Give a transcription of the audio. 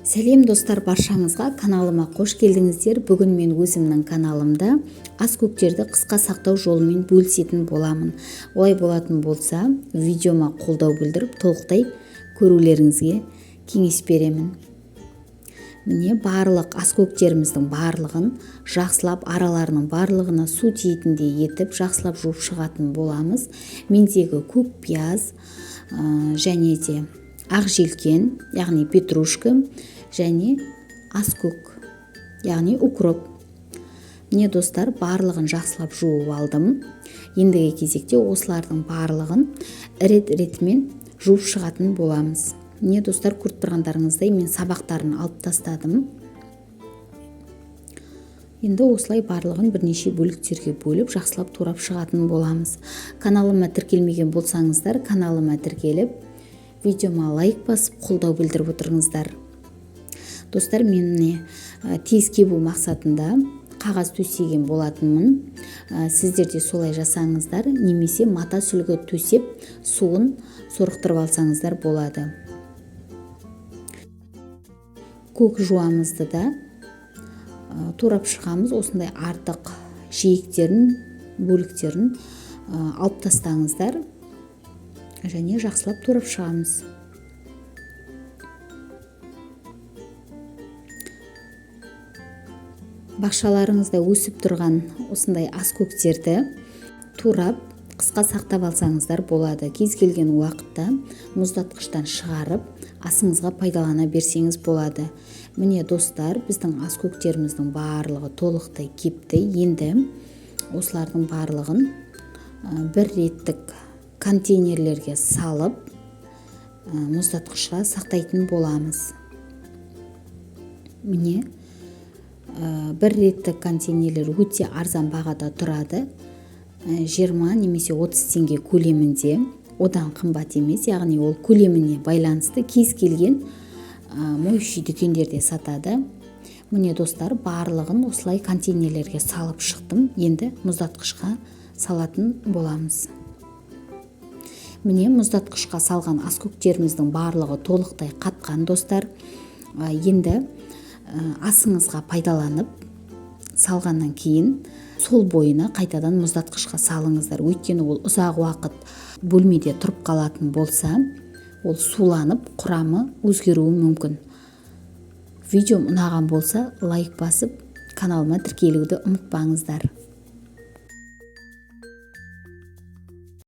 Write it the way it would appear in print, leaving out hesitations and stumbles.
Сәлем достар, баршаңызға каналыма қош келдіңіздер. Бүгін мен өзімнің каналымда ас көктерді қысқа сақтау жолымен бөлісетін боламын. Олай болатын болса, видеома қолдау білдіріп, толықтай көрулеріңізге кеңес беремін. Міне барлық ас көктеріміздің барлығын жақсылап, араларының барлығына су тиетіндей етіп, жақсылап жуып шығатын боламыз. Мендегі көк пияз және де ақ желкен, яғни петрушка және аскөк, яғни укроп. Міне достар, барлығын жақсылап жуып алдым. Ендігі кезекте осылардың барлығын рет-ретімен жуып шығатын боламыз. Міне достар, көріп тұрғандарыңыздай мен сабақтарын алып тастадым. Енді осылай барлығын бірнеше бөліктерге бөліп, жақсылап турап шығатын боламыз. Каналыма тіркелмеген болсаңыздар, каналыма тіркеліп, видеома лайк басып, қолдау білдіріп отырыңыздар. Достар, мен тез кебу мақсатында қағаз төсеген болатынмын. Сіздер де солай жасаңыздар, немесе мата сүлгі төсеп, суын сорықтырып алсаңыздар болады. Көк жуамызды да турап шығамыз. Осындай артық жиектерін, бөліктерін алып тастаңыздар және жақсылап турап шығамыз. Бақшаларыңызда өсіп тұрған осындай ас көктерді турап, қысқа сақтап алсаңыздар болады. Кез келген уақытта мұздатқыштан шығарып, асыңызға пайдалана берсеңіз болады. Міне достар, біздің ас көктеріміздің барлығы толықтай кепті. Енді осылардың барлығын бір реттік контейнерлерге салып, мұздатқышқа сақтайтын боламыз. Міне бір реттік контейнерлер өте арзан бағада тұрады. 20 немесе 30 теңге көлемінде, одан қымбат емес, яғни ол көлеміне байланысты кез келген моющий дүкендерде сатады. Міне достар, барлығын осылай контейнерлерге салып шықтым. Енді мұздатқышқа салатын боламыз. Міне мұздатқышқа салған ас көктеріміздің барлығы толықтай қатқан достар. Енді асыңызға пайдаланып салғаннан кейін сол бойына қайтадан мұздатқышқа салыңыздар. Өйткені ол ұзақ уақыт бөлмеде тұрып қалатын болса, ол суланып, құрамы өзгеруі мүмкін. Видеом ұнаған болса, лайк басып, каналыма тіркелуді ұмытпаңыздар.